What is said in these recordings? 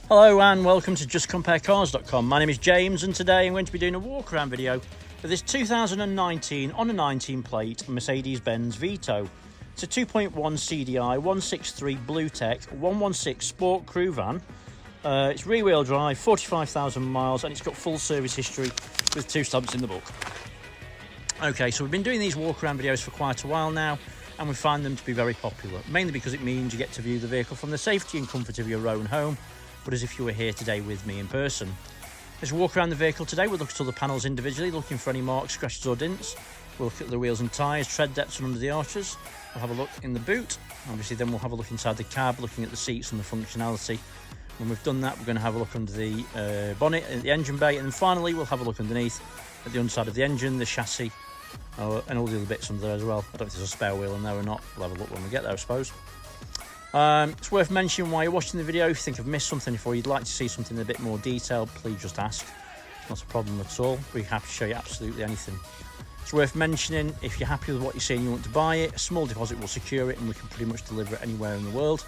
Hello and welcome to justcomparecars.com. My name is James and today I'm going to be doing a walk around video for this 2019 on a 19 plate Mercedes Vito. It's a 2.1 CDI 163 Blue Tech 116 Sport Crew van. It's rear wheel drive, 45,000 miles, and it's got full service history with 2 stamps in the book. Okay, so we've been doing these walk around videos for quite a while now, and we find them to be very popular, mainly because it means you get to view the vehicle from the safety and comfort of your own home, but as if you were here today with me in person. As we walk around the vehicle today, we'll look at all the panels individually, looking for any marks, scratches or dints. We'll look at the wheels and tyres, tread depths and under the arches. We'll have a look in the boot. Obviously then we'll have a look inside the cab, looking at the seats and the functionality. When we've done that, we're going to have a look under the bonnet at the engine bay, and then finally we'll have a look underneath at the underside of the engine, the chassis, and all the other bits under there as well. I don't know if there's a spare wheel in there or not. We'll have a look when we get there, I suppose. It's worth mentioning while you're watching the video, if you think I've missed something, or you'd like to see something in a bit more detail, please just ask. It's not a problem at all. We're happy to show you absolutely anything. It's worth mentioning, if you're happy with what you see and you want to buy it, a small deposit will secure it and we can pretty much deliver it anywhere in the world.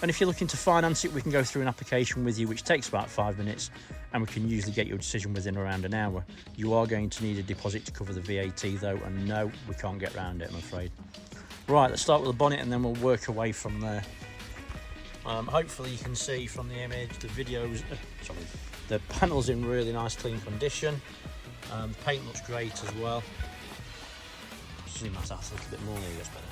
And if you're looking to finance it, we can go through an application with you, which takes about 5 minutes, and we can usually get your decision within around an hour. You are going to need a deposit to cover the VAT though, and no, we can't get around it, I'm afraid. Right, let's start with the bonnet and then we'll work away from there. Hopefully you can see from the image, the panel's in really nice clean condition. The paint looks great as well. Zoom that out a little bit more, there goes better.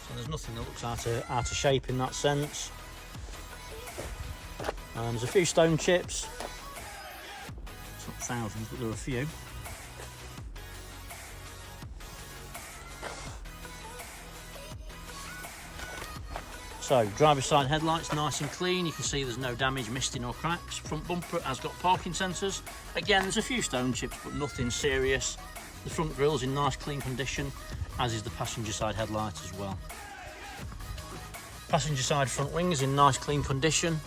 So there's nothing that looks out of shape in that sense. There's a few stone chips. It's not thousands, but there are a few. So, driver's side headlights nice and clean. You can see there's no damage, misting or cracks. Front bumper has got parking sensors. Again, there's a few stone chips, but nothing serious. The front grille's in nice clean condition, as is the passenger side headlight as well. Passenger side front wings in nice clean condition.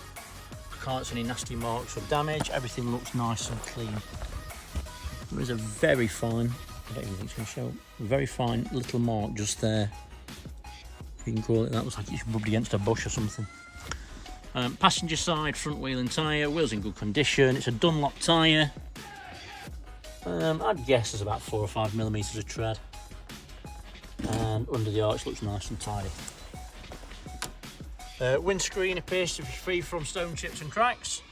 I can't see any nasty marks or damage. Everything looks nice and clean. There is a very fine, I don't even think it's going to show, a very fine little mark just there. You can call it that. Looks like it's rubbed against a bush or something. Passenger side front wheel and tyre, wheels in good condition. It's a Dunlop tyre. I'd guess there's about 4 or 5 millimetres of tread, and under the arch looks nice and tidy. Windscreen appears to be free from stone chips and cracks.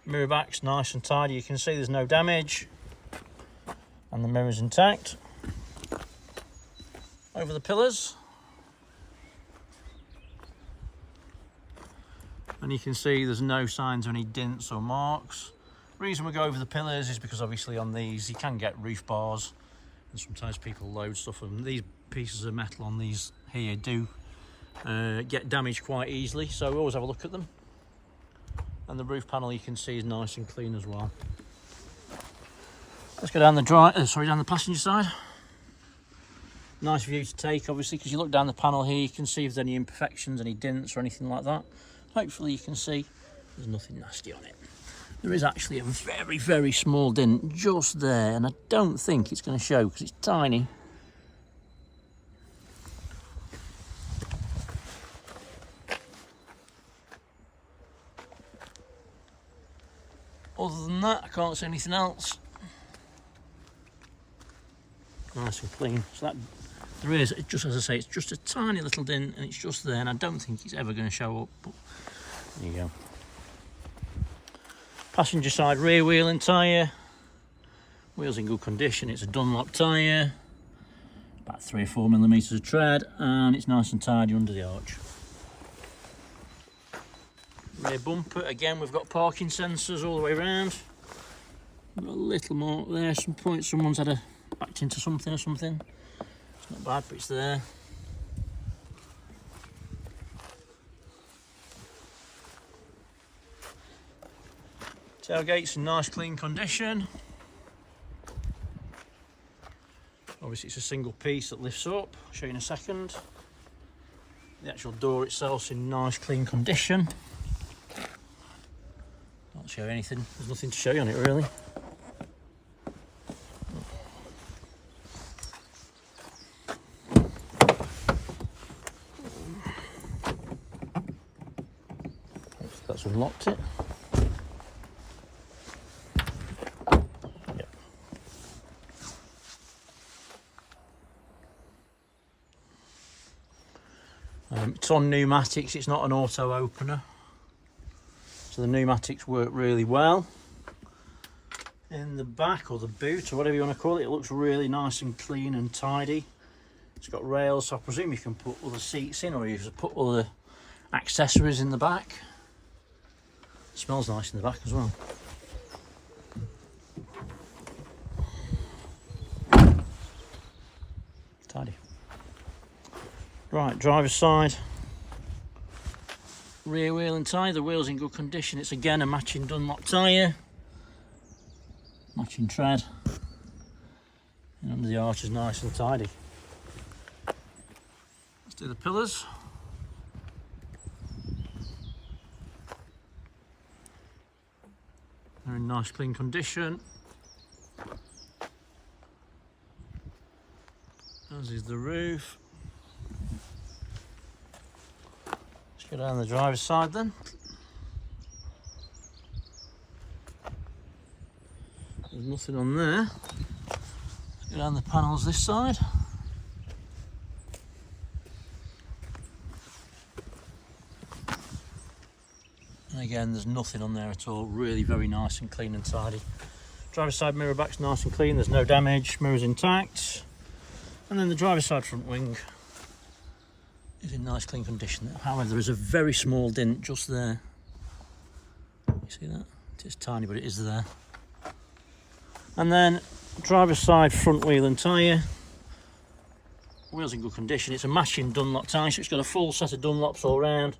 Mirror back's nice and tidy. You can see there's no damage, and the mirror's intact. Over the pillars, and you can see there's no signs of any dints or marks. The reason we go over the pillars is because obviously on these you can get roof bars, and sometimes people load stuff on them. These pieces of metal on these here do get damaged quite easily, so we always have a look at them. And the roof panel you can see is nice and clean as well. Let's go down the down the passenger side. Nice view to take, obviously, because you look down the panel here, you can see if there's any imperfections, any dints or anything like that. Hopefully you can see there's nothing nasty on it. There is actually a very, very small dint just there, and I don't think it's going to show because it's tiny. Other than that, I can't see anything else. Nice and clean. So that there is, just as I say, it's just a tiny little dent and it's just there, and I don't think it's ever going to show up, but there you go. Passenger side rear wheel and tyre. Wheels in good condition. It's a Dunlop tyre. About 3 or 4 millimetres of tread, and it's nice and tidy under the arch. Rear bumper, again we've got parking sensors all the way around. Got a little mark there, some point someone's backed into something or something. It's not bad, but it's there. Tailgate's in nice clean condition. Obviously it's a single piece that lifts up, I'll show you in a second. The actual door itself's in nice clean condition. Can't show you anything, there's nothing to show you on it really. Just unlocked it. Yep. It's on pneumatics, it's not an auto opener. So the pneumatics work really well. In the back, or the boot, or whatever you want to call it, it looks really nice and clean and tidy. It's got rails, so I presume you can put other seats in, or you can put other accessories in the back. It smells nice in the back as well. Tidy. Right, driver's side. Rear wheel and tyre, the wheel's in good condition. It's again a matching Dunlop tyre. Matching tread. And under the arch is nice and tidy. Let's do the pillars. They're in nice clean condition. As is the roof. Let's go down the driver's side then. There's nothing on there. Let's go down the panels this side. And again, there's nothing on there at all. Really very nice and clean and tidy. Driver's side mirror back's nice and clean. There's no damage. Mirror's intact. And then the driver's side front wing is in nice clean condition. However, there is a very small dent just there. You see that? It's tiny, but it is there. And then driver's side front wheel and tyre. Wheels in good condition. It's a matching Dunlop tyre, so it's got a full set of Dunlops all round,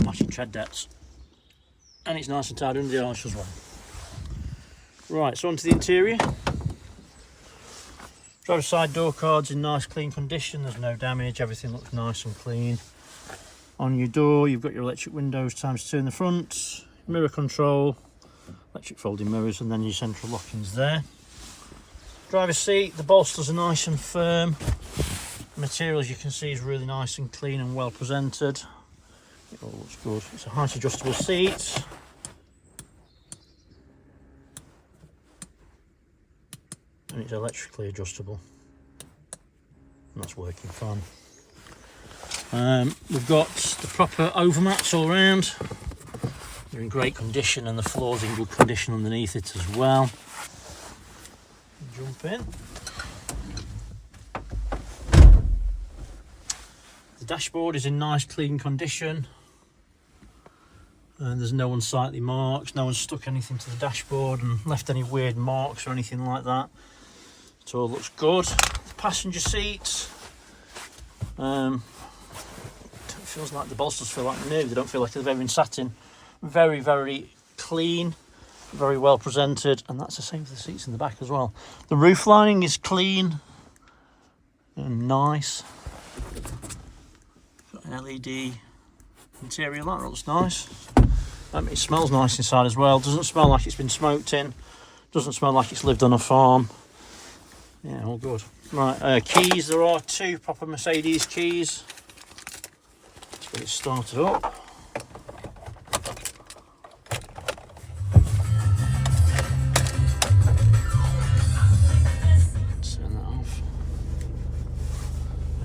matching tread depths, and it's nice and tidy under the arch as well. Right, so onto the interior. Driver's side door cards in nice clean condition. There's no damage. Everything looks nice and clean. On your door, you've got your electric windows ×2 in the front, mirror control, electric folding mirrors, and then your central lockings there. Driver's seat, the bolsters are nice and firm. The material, as you can see, is really nice and clean and well presented. It all looks good. It's a height adjustable seat. And it's electrically adjustable. And that's working fine. We've got the proper overmats all round. They're in great condition, and the floor's in good condition underneath it as well. Jump in. The dashboard is in nice clean condition, and there's no unsightly marks. No one's stuck anything to the dashboard and left any weird marks or anything like that. It all looks good. The passenger seats, feels like the bolsters feel like new. They don't feel like they've ever been sat in. Very, very clean, very well presented, and that's the same for the seats in the back as well. The roof lining is clean and nice. Got an LED interior light, that looks nice. It smells nice inside as well. Doesn't smell like it's been smoked in. Doesn't smell like it's lived on a farm. Yeah, all good. Right, keys. There are 2 proper Mercedes keys. Let's get it started up. Turn that off.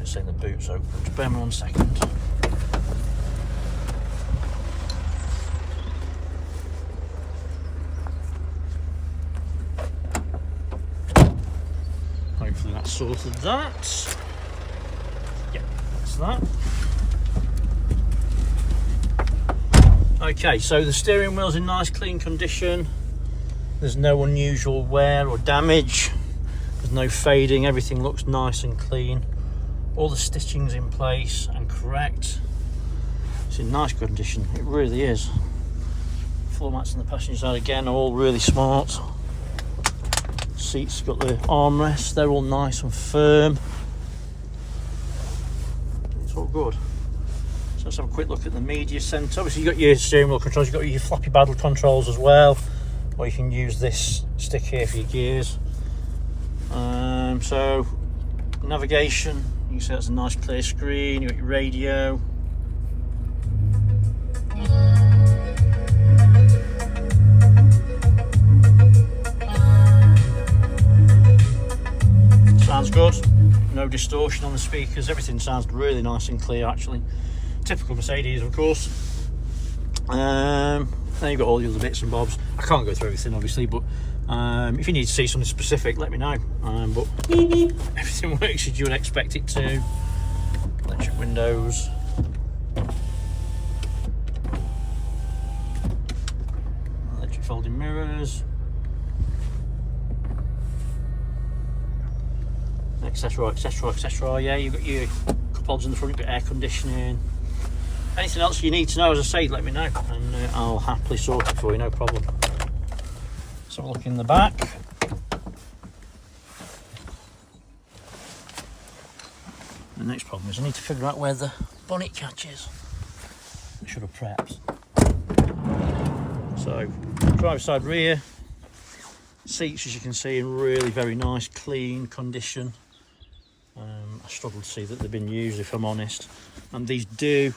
It's saying the boot's open. Just bear me 1 second. Hopefully that sorted that. Yeah, that's that. Okay, so the steering wheel's in nice clean condition. There's no unusual wear or damage. There's no fading. Everything looks nice and clean. All the stitching's in place and correct. It's in nice condition. It really is. Floor mats on the passenger side again, all really smart. Seats got the armrests. They're all nice and firm. It's all good. So let's have a quick look at the media centre. Obviously you've got your steering wheel controls, you've got your flappy paddle controls as well, or you can use this stick here for your gears. So navigation, you can see that's a nice clear screen. You've got your radio. sounds good. No distortion on the speakers. Everything sounds really nice and clear, actually. Typical Mercedes, of course. Then you've got all the other bits and bobs. I can't go through everything, obviously, but if you need to see something specific, let me know. But everything works as you would expect it to. Electric windows. Electric folding mirrors. Etc, etc, etc. Yeah, you've got your cup holders in the front, you've got air conditioning. Anything else you need to know, as I say, let me know, and I'll happily sort it for you, no problem. So we'll look in the back. The next problem is I need to figure out where the bonnet catch is. I should have prepped. So, driver's side rear. Seats, as you can see, in really very nice, clean condition. I struggle to see that they've been used, if I'm honest. And these do.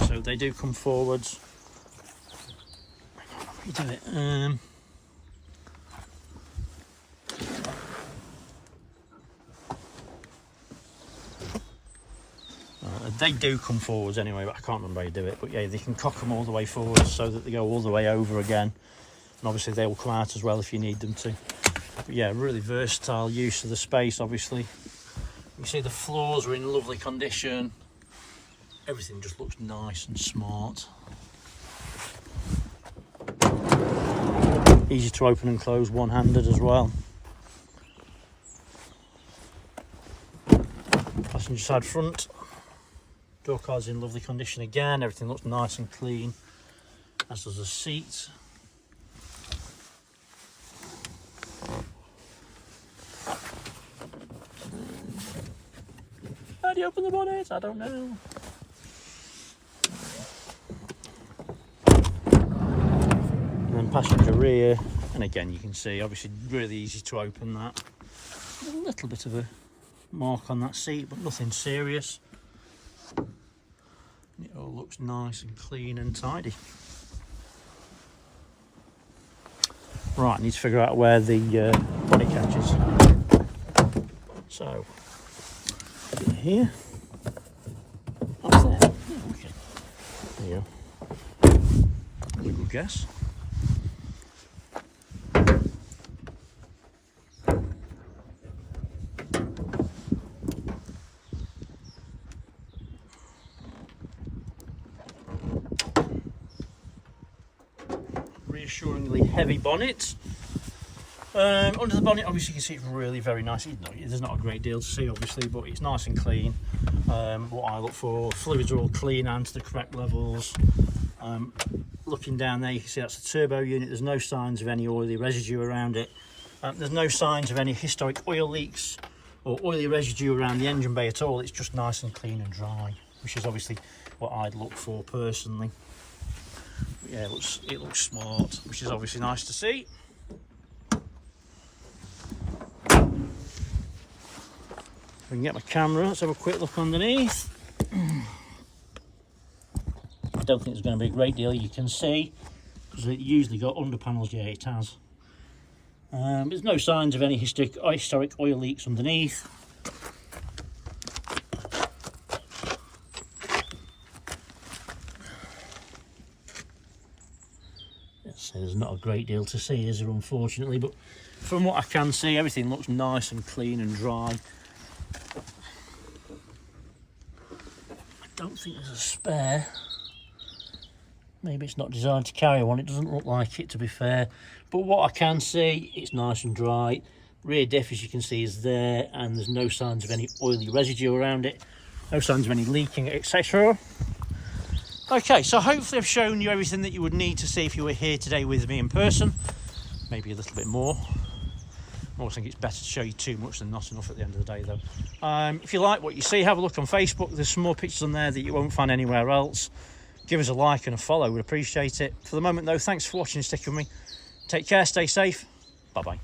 So they do come forwards. How do you do it? They do come forwards anyway, but I can't remember how you do it. But yeah, they can cock them all the way forwards so that they go all the way over again. And obviously they will come out as well if you need them to. But yeah, really versatile use of the space, obviously. You see the floors are in lovely condition. Everything just looks nice and smart. Easy to open and close one-handed as well. Passenger side front. Door card's in lovely condition again. Everything looks nice and clean, as does the seat. How do you open the bonnet? I don't know. And then passenger rear, and again you can see, obviously really easy to open that. A little bit of a mark on that seat, but nothing serious. It all looks nice and clean and tidy. Right, I need to figure out where the bonnet catch is. So, here. Up there. Oh, okay. There you go. That's a good guess. Reassuringly heavy bonnet. Under the bonnet, obviously you can see it's really very nice. There's not a great deal to see, obviously, but it's nice and clean. What I look for, fluids are all clean and to the correct levels. Looking down there, you can see that's the turbo unit. There's no signs of any oily residue around it. There's no signs of any historic oil leaks or oily residue around the engine bay at all. It's just nice and clean and dry, which is obviously what I'd look for personally. But yeah, it looks smart, which is obviously nice to see. If I can get my camera, let's have a quick look underneath. I don't think there's going to be a great deal you can see, because it usually got under panels. Yeah, it has. There's no signs of any historic oil leaks underneath. So there's not a great deal to see, is there, unfortunately, but from what I can see, everything looks nice and clean and dry. I don't think there's a spare. Maybe it's not designed to carry one. It doesn't look like it, to be fair. But what I can see, it's nice and dry. Rear diff, as you can see, is there, and there's no signs of any oily residue around it. No signs of any leaking, etc. Okay, so hopefully I've shown you everything that you would need to see if you were here today with me in person. Maybe a little bit more. I always think it's better to show you too much than not enough at the end of the day, though. If you like what you see, have a look on Facebook. There's some more pictures on there that you won't find anywhere else. Give us a like and a follow, we'd appreciate it. For the moment, though, thanks for watching and sticking with me. Take care, stay safe. Bye-bye.